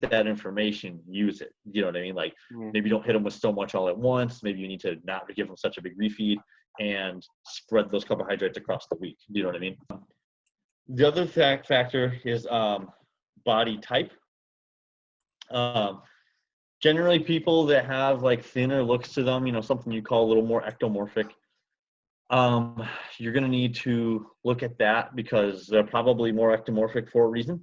S2: that information, use it. You know what I mean? Like, maybe don't hit them with so much all at once. Maybe you need to not give them such a big refeed and spread those carbohydrates across the week. Do you know what I mean? The other factor is body type. Generally, people that have like thinner looks to them, something you call a little more ectomorphic, you're going to need to look at that because they're probably more ectomorphic for a reason.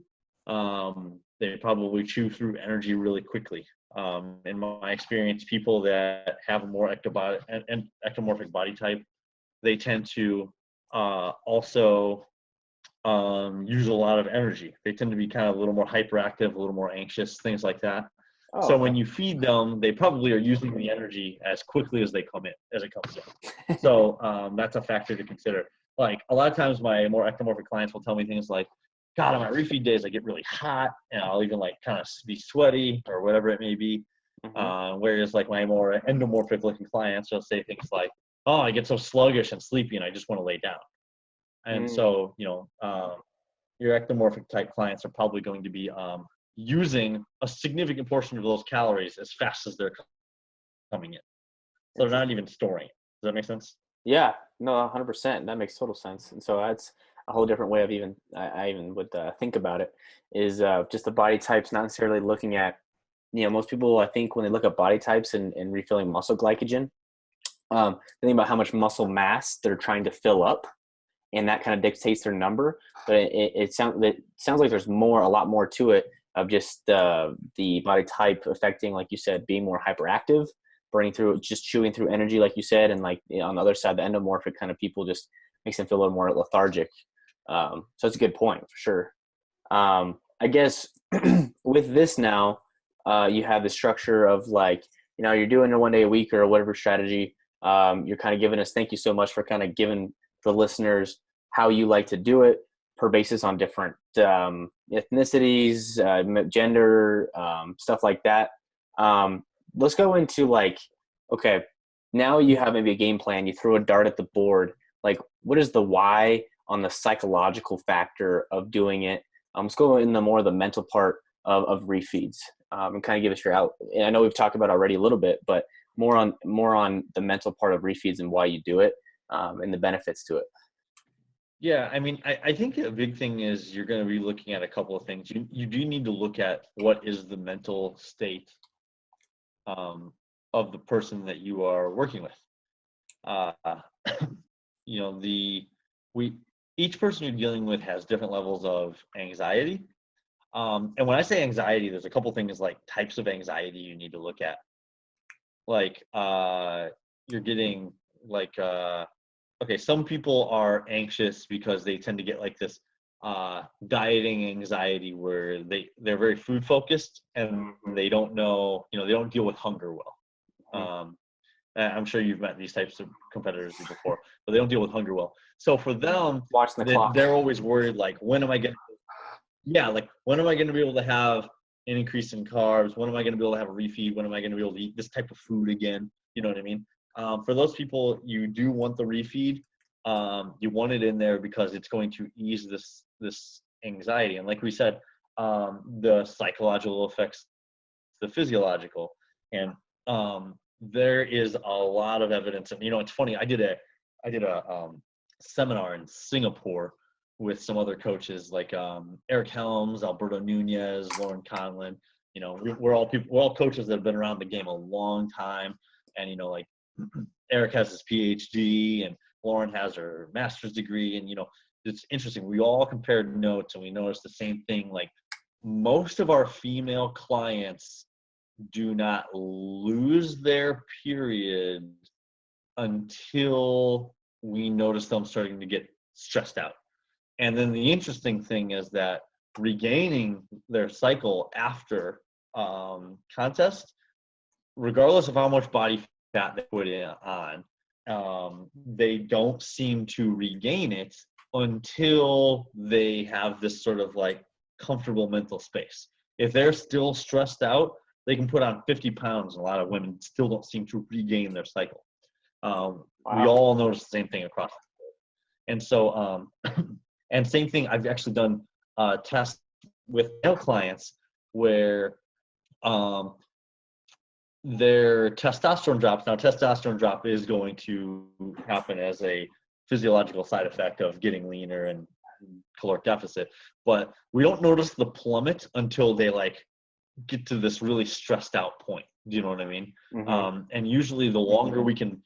S2: They probably chew through energy really quickly. In my experience, people that have a more ectomorphic body type, they tend to also use a lot of energy. They tend to be kind of a little more hyperactive, a little more anxious, things like that.
S1: Oh,
S2: so
S1: okay.
S2: when you feed them, they probably are using the energy as quickly as it comes in. So that's a factor to consider. Like a lot of times my more ectomorphic clients will tell me things like, God, on my refeed days, I get really hot and I'll even like kind of be sweaty or whatever it may be. Whereas like my more endomorphic looking clients will say things like, oh, I get so sluggish and sleepy and I just want to lay down. And so, your ectomorphic type clients are probably going to be using a significant portion of those calories as fast as they're coming in. So they're not even storing it. Does that make sense?
S1: Yeah, no, 100%. That makes total sense. And so that's a whole different way of I even would think about it is just the body types, not necessarily looking at, most people, I think when they look at body types and refilling muscle glycogen, they think about how much muscle mass they're trying to fill up. And that kind of dictates their number, but it sounds like there's a lot more to it of just the body type affecting, like you said, being more hyperactive, burning through, just chewing through energy, like you said, and like on the other side, the endomorphic kind of people just makes them feel a little more lethargic. So that's a good point for sure. I guess with this now, you have the structure of like, you're doing it 1 day a week or whatever strategy. You're kind of giving us. Thank you so much for kind of giving the listeners how you like to do it per basis on different ethnicities, gender, stuff like that. Let's go into like, okay, now you have maybe a game plan, you throw a dart at the board. Like, what is the why on the psychological factor of doing it? Let's go in the more the mental part of refeeds and kind of give us your out. And I know we've talked about already a little bit, but more on the mental part of refeeds and why you do it and the benefits to it.
S2: Yeah, I mean, I think a big thing is you're going to be looking at a couple of things. You do need to look at what is the mental state of the person that you are working with. Each person you're dealing with has different levels of anxiety. And when I say anxiety, there's a couple things like types of anxiety you need to look at. Like you're getting like some people are anxious because they tend to get like this dieting anxiety where they're very food focused and they don't know, they don't deal with hunger well. I'm sure you've met these types of competitors before, but they don't deal with hunger well. So for them,
S1: watching the clock,
S2: they're always worried, like, when am I going to be able to have an increase in carbs? When am I going to be able to have a refeed? When am I going to be able to eat this type of food again? You know what I mean? For those people, you do want the refeed. You want it in there because it's going to ease this anxiety. And like we said, the psychological affects the physiological. And there is a lot of evidence. And it's funny. I did a seminar in Singapore with some other coaches like Eric Helms, Alberto Nunez, Lauren Conlon. We're all coaches that have been around the game a long time. And like Eric has his PhD and Lauren has her master's degree. And it's interesting. We all compared notes and we noticed the same thing. Like most of our female clients do not lose their period until we notice them starting to get stressed out. And then the interesting thing is that regaining their cycle after contest, regardless of how much body fat they put on, they don't seem to regain it until they have this sort of like comfortable mental space. If they're still stressed out, they can put on 50 pounds, and a lot of women still don't seem to regain their cycle.
S1: Wow.
S2: We all notice the same thing across the board. And so, and same thing, I've actually done tests with male clients where their testosterone drops. Now, testosterone drop is going to happen as a physiological side effect of getting leaner and caloric deficit, but we don't notice the plummet until they like get to this really stressed out point. Do you know what I mean?
S1: Mm-hmm.
S2: And usually the longer we can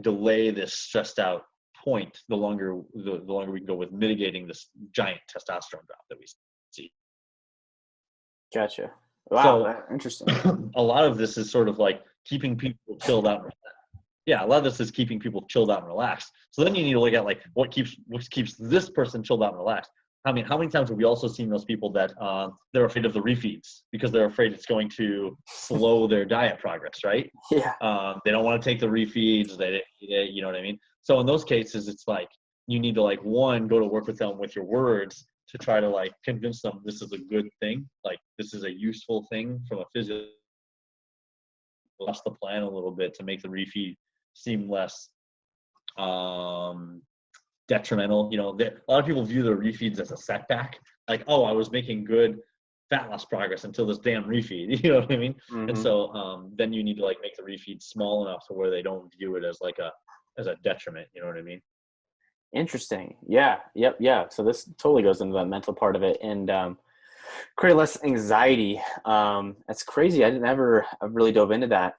S2: delay this stressed out point, the longer we can go with mitigating this giant testosterone drop that we see.
S1: Gotcha. Wow, so, interesting.
S2: A lot of this is sort of like keeping people chilled out. Yeah, a lot of this is keeping people chilled out and relaxed. So then you need to look at like what keeps this person chilled out and relaxed. I mean, how many times have we also seen those people that they're afraid of the refeeds because they're afraid it's going to slow their diet progress, right?
S1: Yeah.
S2: They don't want to take the refeeds. You know what I mean? So in those cases, it's like you need to like, one, go to work with them with your words to try to like convince them this is a good thing. Like this is a useful thing from a physical. Adjust the plan a little bit to make the refeed seem less detrimental. You know, a lot of people view the refeeds as a setback. Like, oh, I was making good fat loss progress until this damn refeed. You know what I mean? Mm-hmm. And so then you need to like make the refeed small enough to where they don't view it as like a detriment. You know what I mean?
S1: Interesting. Yeah. Yep. Yeah. So this totally goes into the mental part of it and create less anxiety. That's crazy. I really dove into that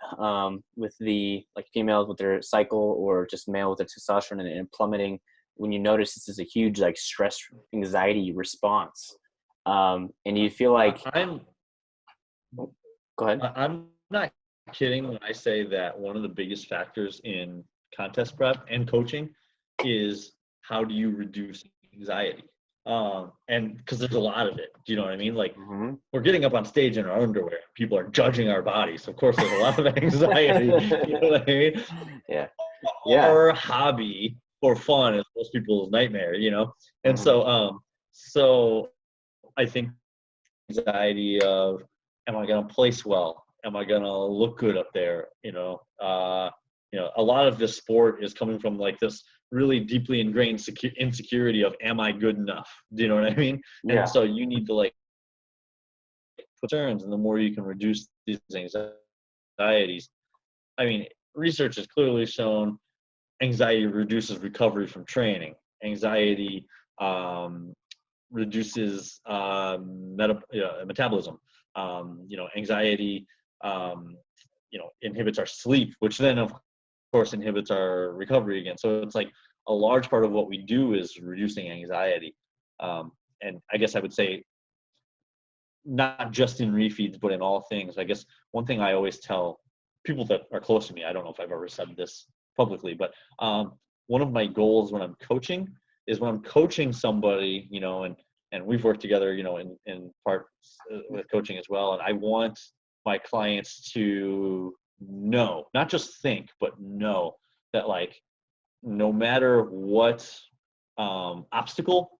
S1: with the like females with their cycle or just male with their testosterone and plummeting. When you notice this is a huge like stress anxiety response, and you feel like go ahead.
S2: I'm not kidding when I say that one of the biggest factors in contest prep and coaching is how do you reduce anxiety? And because there's a lot of it, do you know what I mean? Like we're getting up on stage in our underwear, people are judging our bodies. Of course, there's a lot of anxiety. You know what I mean?
S1: Yeah.
S2: Our hobby or fun is most people's nightmare, you know? And so I think anxiety of, am I going to place well? Am I going to look good up there? You know, a lot of this sport is coming from like this really deeply ingrained insecurity of, am I good enough? Do you know what I mean?
S1: Yeah.
S2: And so you need to like put turns, and the more you can reduce these anxieties. I mean, research has clearly shown anxiety reduces recovery from training. Anxiety reduces metabolism. Anxiety inhibits our sleep, which then of course inhibits our recovery again. So it's like a large part of what we do is reducing anxiety. And I guess I would say not just in refeeds, but in all things. I guess one thing I always tell people that are close to me, I don't know if I've ever said this publicly, but one of my goals when I'm coaching is when I'm coaching somebody, you know, and we've worked together, you know, in part with coaching as well. And I want my clients to know, not just think, but know that like, no matter what obstacle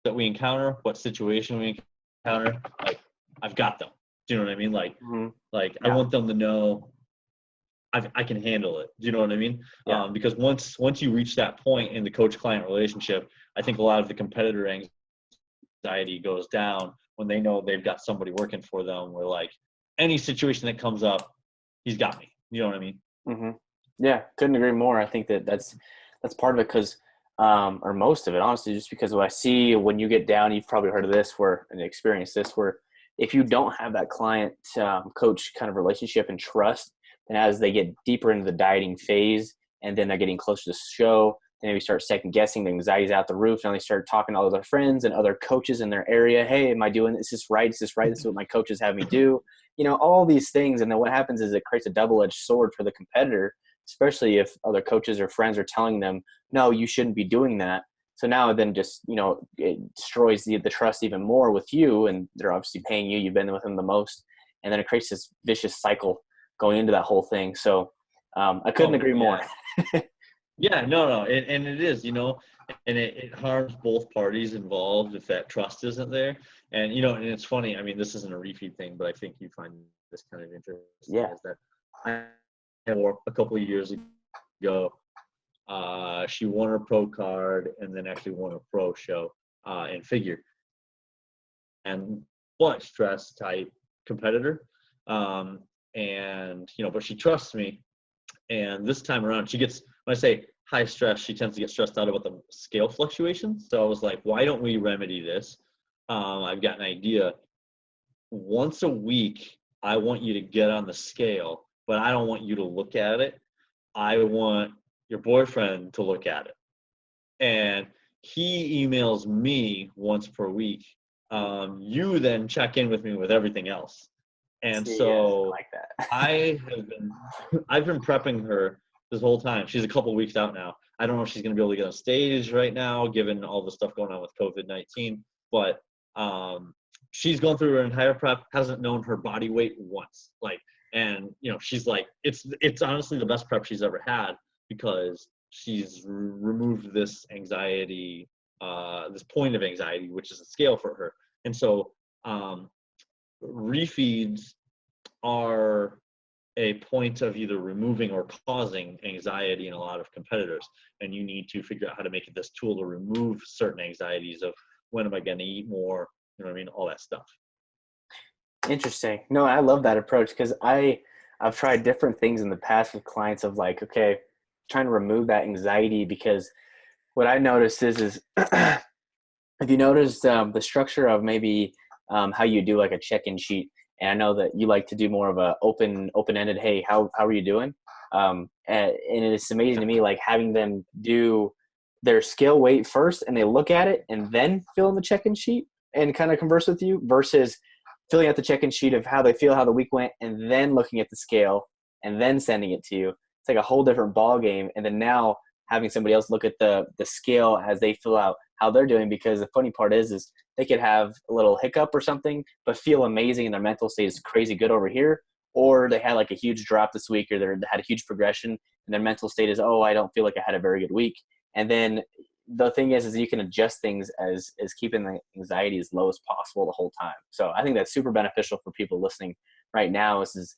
S2: that we encounter, what situation we encounter, like I've got them. Do you know what I mean? Like, yeah. I want them to know I can handle it. Do you know what I mean?
S1: Yeah.
S2: Because once you reach that point in the coach-client relationship, I think a lot of the competitor anxiety goes down when they know they've got somebody working for them where like any situation that comes up, he's got me. You know what I mean?
S1: Mm-hmm. Yeah, couldn't agree more. I think that's part of it because, or most of it, honestly, just because what I see when you get down, you've probably heard of this and experienced this, where if you don't have that client coach kind of relationship and trust, and as they get deeper into the dieting phase and then they're getting closer to the show, and maybe start second guessing. The anxiety's out the roof. Now they start talking to all their friends and other coaches in their area. Hey, am I doing this? Is this right? Is this right? This is what my coaches have me do. All these things. And then what happens is it creates a double-edged sword for the competitor, especially if other coaches or friends are telling them, no, you shouldn't be doing that. So now then just, it destroys the trust even more with you, and they're obviously paying you. You've been with them the most. And then it creates this vicious cycle going into that whole thing. So I couldn't agree more.
S2: Yeah, no. And it is, and it harms both parties involved if that trust isn't there. And, and it's funny. I mean, this isn't a refeed thing, but I think you find this kind of interesting.
S1: Yeah.
S2: Is that I wore a couple of years ago. She won her pro card and then actually won a pro show in figure. But stress type competitor. But she trusts me. And this time around, when I say high stress, she tends to get stressed out about the scale fluctuations. So I was like, why don't we remedy this? I've got an idea. Once a week, I want you to get on the scale, but I don't want you to look at it. I want your boyfriend to look at it. And he emails me once per week. You then check in with me with everything else. And so
S1: like that.
S2: I've been prepping her this whole time. She's a couple of weeks out now. I don't know if she's going to be able to get on stage right now, given all the stuff going on with COVID-19. But she's gone through her entire prep, hasn't known her body weight once. She's like, it's honestly the best prep she's ever had, because she's removed this anxiety, this point of anxiety, which is a scale for her. And so refeeds are a point of either removing or causing anxiety in a lot of competitors, and you need to figure out how to make it this tool to remove certain anxieties of when am I going to eat more, all that stuff.
S1: Interesting. No, I love that approach, because I've tried different things in the past with clients of like, okay, trying to remove that anxiety, because what I noticed is if you notice the structure of maybe how you do like a check-in sheet, and I know that you like to do more of a open-ended, hey, how are you doing? And it's amazing to me, like having them do their scale weight first and they look at it and then fill in the check-in sheet and kind of converse with you, versus filling out the check-in sheet of how they feel, how the week went, and then looking at the scale and then sending it to you. It's like a whole different ball game. And then now having somebody else look at the scale as they fill out how they're doing, because the funny part is they could have a little hiccup or something, but feel amazing and their mental state is crazy good over here. Or they had like a huge drop this week, or they had a huge progression and their mental state is, oh, I don't feel like I had a very good week. And then the thing is you can adjust things as keeping the anxiety as low as possible the whole time. So I think that's super beneficial for people listening right now is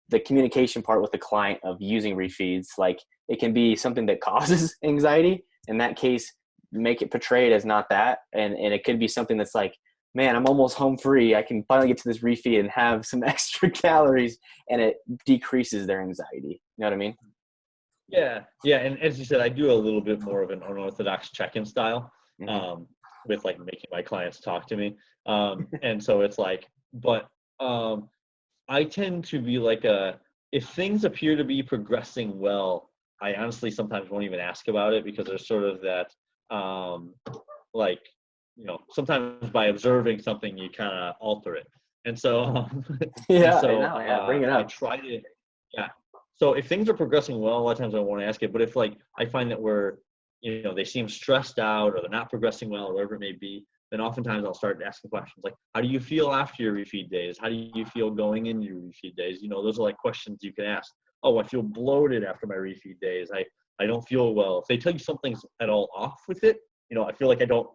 S1: the communication part with the client of using refeeds. Like it can be something that causes anxiety. In that case, make it portrayed as not that. And it could be something that's like, man, I'm almost home free. I can finally get to this refeed and have some extra calories, and it decreases their anxiety. You know what I mean?
S2: Yeah. And as you said, I do a little bit more of an unorthodox check-in style, with like making my clients talk to me. And so it's like, but I tend to be like if things appear to be progressing well, I honestly sometimes won't even ask about it, because there's sort of that, sometimes by observing something, you kind of alter it. And so,
S1: bring it up.
S2: I try to, So if things are progressing well, a lot of times I won't ask it. But if like I find that they seem stressed out, or they're not progressing well, or whatever it may be, then oftentimes I'll start asking questions like, how do you feel after your refeed days? How do you feel going into your refeed days? Those are like questions you can ask. Oh, I feel bloated after my refeed days. I don't feel well. If they tell you something's at all off with it, I feel like I don't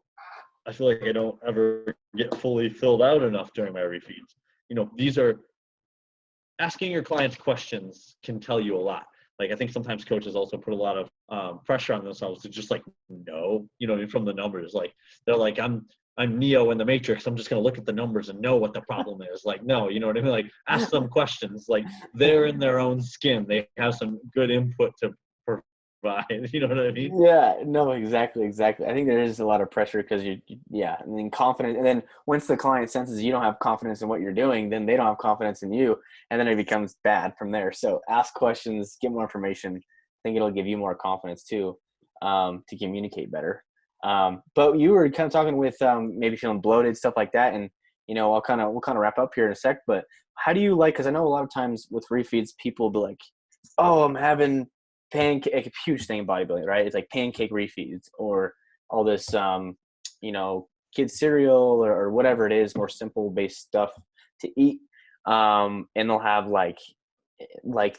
S2: ever get fully filled out enough during my refeeds. These are asking your clients questions can tell you a lot. Like I think sometimes coaches also put a lot of pressure on themselves to just like know, from the numbers. Like they're like, I'm Neo in the Matrix. I'm just going to look at the numbers and know what the problem is. Like, no, you know what I mean? Like ask them questions. Like they're in their own skin. They have some good input to provide. You know what I mean?
S1: Yeah, no, exactly. I think there is a lot of pressure because confident. And then once the client senses you don't have confidence in what you're doing, then they don't have confidence in you. And then it becomes bad from there. So ask questions, get more information. I think it'll give you more confidence too. to communicate better. But you were kind of talking with maybe feeling bloated, stuff like that. And, we'll kind of wrap up here in a sec. But how do you because I know a lot of times with refeeds, people will be like, oh, I'm having pancake, a huge thing in bodybuilding, right? It's like pancake refeeds or all this, kids cereal or whatever it is, more simple based stuff to eat. And they'll have like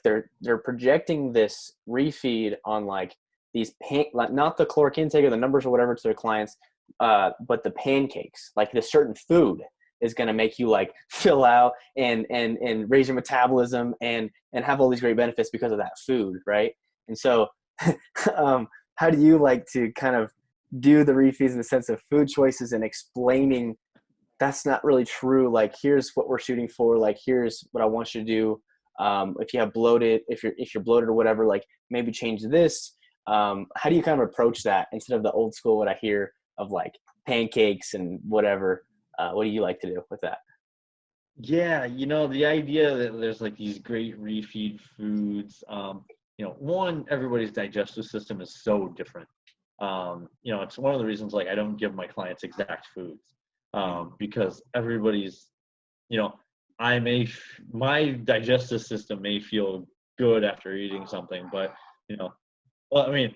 S1: they're projecting this refeed on like these like not the caloric intake or the numbers or whatever to their clients, but the pancakes, like this certain food is going to make you like fill out and raise your metabolism and have all these great benefits because of that food. Right. And so, how do you like to kind of do the refeeds in the sense of food choices and explaining that's not really true? Like, here's what we're shooting for. Like, here's what I want you to do. If you have bloated, if you're bloated or whatever, like maybe change this. How do you kind of approach that instead of the old school, what I hear of like pancakes and whatever? What do you like to do with that?
S2: Yeah, the idea that there's like these great refeed foods, one, everybody's digestive system is so different. It's one of the reasons like I don't give my clients exact foods, because everybody's, my digestive system may feel good after eating something, but well, I mean,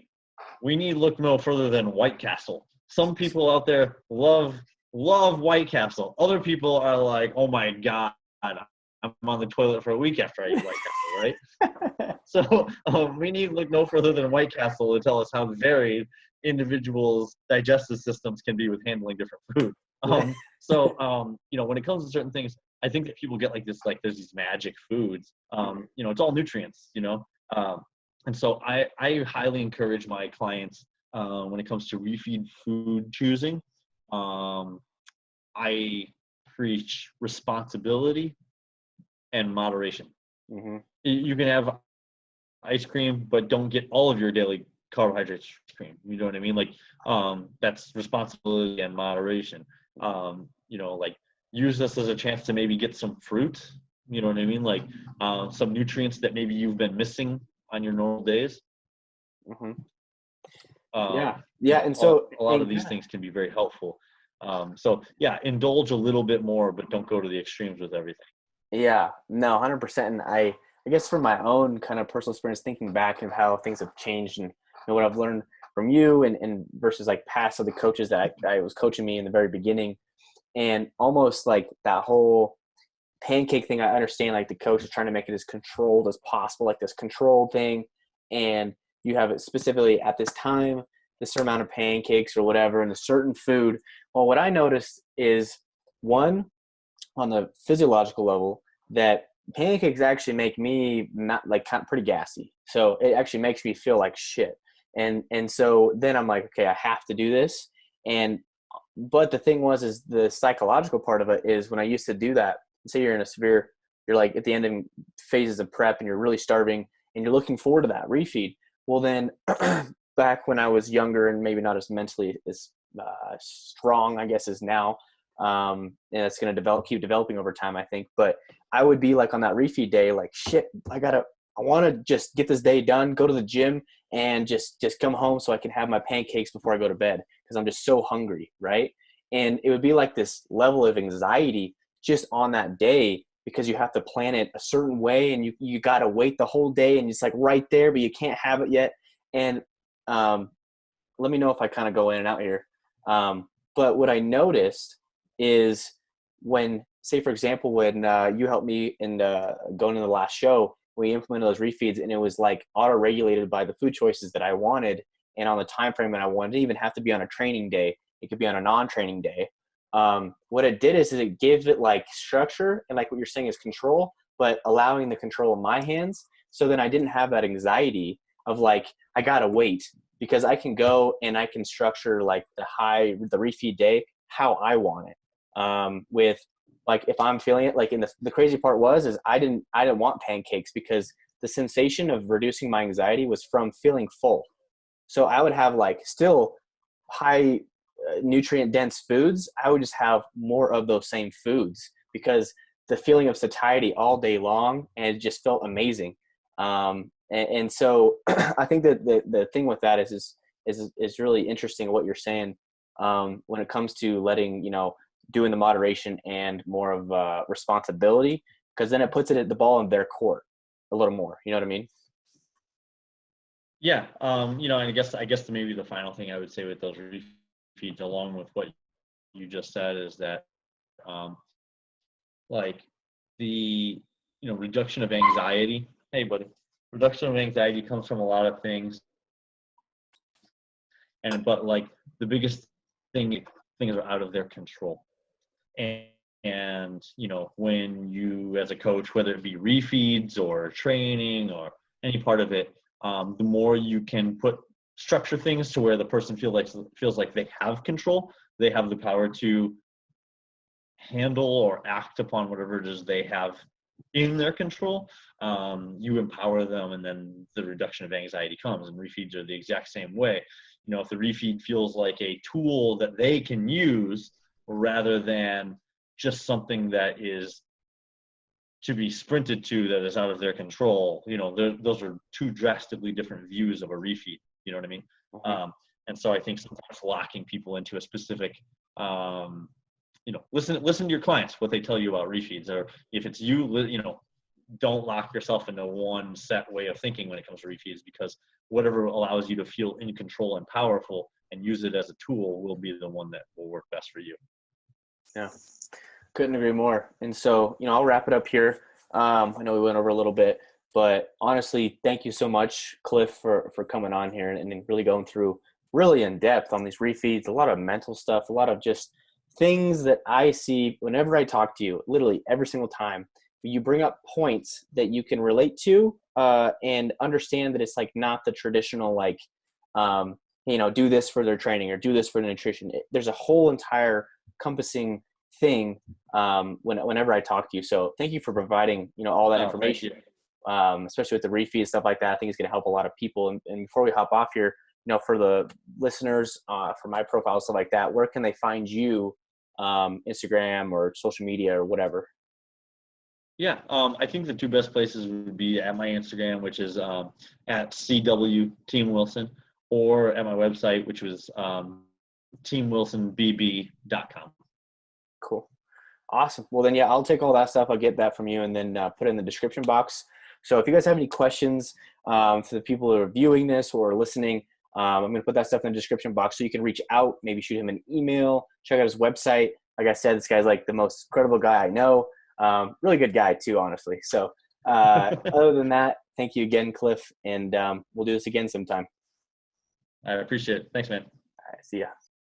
S2: we need look no further than White Castle. Some people out there love White Castle. Other people are like, oh my God, I'm on the toilet for a week after I eat White Castle, right? So we need look no further than White Castle to tell us how varied individuals' digestive systems can be with handling different food. When it comes to certain things, I think that people get like this, like there's these magic foods. It's all nutrients, and so I highly encourage my clients when it comes to refeed food choosing. I preach responsibility and moderation.
S1: Mm-hmm.
S2: You can have ice cream, but don't get all of your daily carbohydrates cream. You know what I mean? Like, that's responsibility and moderation. Like use this as a chance to maybe get some fruit. You know what I mean? Like, some nutrients that maybe you've been missing on your normal days.
S1: Mm-hmm.
S2: And so a lot of these things can be very helpful. Indulge a little bit more, but don't go to the extremes with everything.
S1: Yeah, no, 100%. And I guess from my own kind of personal experience, thinking back of how things have changed and what I've learned from you and versus like past of the coaches that I was coaching me in the very beginning, and almost like that whole pancake thing, I understand like the coach is trying to make it as controlled as possible, like this controlled thing. And you have it specifically at this time, this certain amount of pancakes or whatever, and a certain food. Well, what I noticed is one, on the physiological level, that pancakes actually make me not like kind of pretty gassy. So it actually makes me feel like shit. And so then I'm like, okay, I have to do this. But the thing is the psychological part of it is when I used to do that, say you're like at the end of phases of prep and you're really starving and you're looking forward to that refeed. Well, then back when I was younger and maybe not as mentally as strong, I guess, as now, and it's going to keep developing over time, I think. But I would be like on that refeed day, like, shit, I want to just get this day done, go to the gym and just come home so I can have my pancakes before I go to bed because I'm just so hungry. Right. And it would be like this level of anxiety just on that day because you have to plan it a certain way and you got to wait the whole day and it's like right there, but you can't have it yet. And let me know if I kind of go in and out here. But what I noticed is when, say, for example, when you helped me in going to the last show, we implemented those refeeds and it was like auto-regulated by the food choices that I wanted and on the time frame that I wanted. It didn't even have to be on a training day. It could be on a non-training day. What it did is it gives it like structure and like what you're saying is control, but allowing the control in my hands. So then I didn't have that anxiety of like, I got to wait because I can go and I can structure like the refeed day how I want it. With like, if I'm feeling it, like the crazy part is I didn't want pancakes because the sensation of reducing my anxiety was from feeling full. So I would have like still high nutrient dense foods. I would just have more of those same foods because the feeling of satiety all day long and it just felt amazing. And so I think that the thing with that is is really interesting what you're saying when it comes to letting, doing the moderation and more of responsibility, because then it puts the ball in their court a little more. You know what I mean?
S2: Yeah. And I guess maybe the final thing I would say with those refeeds, along with what you just said, is that like the reduction of anxiety. Hey, buddy. Reduction of anxiety comes from a lot of things, but like the biggest things are out of their control. And when you, as a coach, whether it be refeeds or training or any part of it, the more you can structure things to where the person feels like they have control, they have the power to handle or act upon whatever it is they have in their control. You empower them, and then the reduction of anxiety comes. And refeeds are the exact same way. If the refeed feels like a tool that they can use rather than just something that is to be sprinted to, that is out of their control, those are two drastically different views of a refeed. You know what I mean? Mm-hmm. And so I think sometimes locking people into a specific, listen to your clients, what they tell you about refeeds, or if it's don't lock yourself into one set way of thinking when it comes to refeeds, because whatever allows you to feel in control and powerful and use it as a tool will be the one that will work best for you.
S1: Yeah, couldn't agree more. And so, I'll wrap it up here. I know we went over a little bit, but honestly, thank you so much, Cliff, for coming on here and really going through really in depth on these refeeds, a lot of mental stuff, a lot of just things that I see whenever I talk to you, literally every single time. You bring up points that you can relate to and understand that it's like not the traditional do this for their training or do this for the nutrition. There's a whole entire encompassing thing whenever I talk to you. So thank you for providing all that information, especially with the refeed stuff like that. I think it's going to help a lot of people. And before we hop off here, for the listeners, for my profile, stuff like that, where can they find you? Instagram or social media or whatever?
S2: Yeah, I think the two best places would be at my Instagram, which is at CW Team Wilson, or at my website, which was teamwilsonbb.com.
S1: Cool. Awesome. Well, then, I'll take all that stuff. I'll get that from you and then put it in the description box. So if you guys have any questions for the people who are viewing this or listening, I'm going to put that stuff in the description box so you can reach out, maybe shoot him an email, check out his website. Like I said, this guy's like the most incredible guy I know. Really good guy too, honestly. So other than that, thank you again, Cliff, and we'll do this again sometime.
S2: I appreciate it. Thanks, man.
S1: All right, see ya.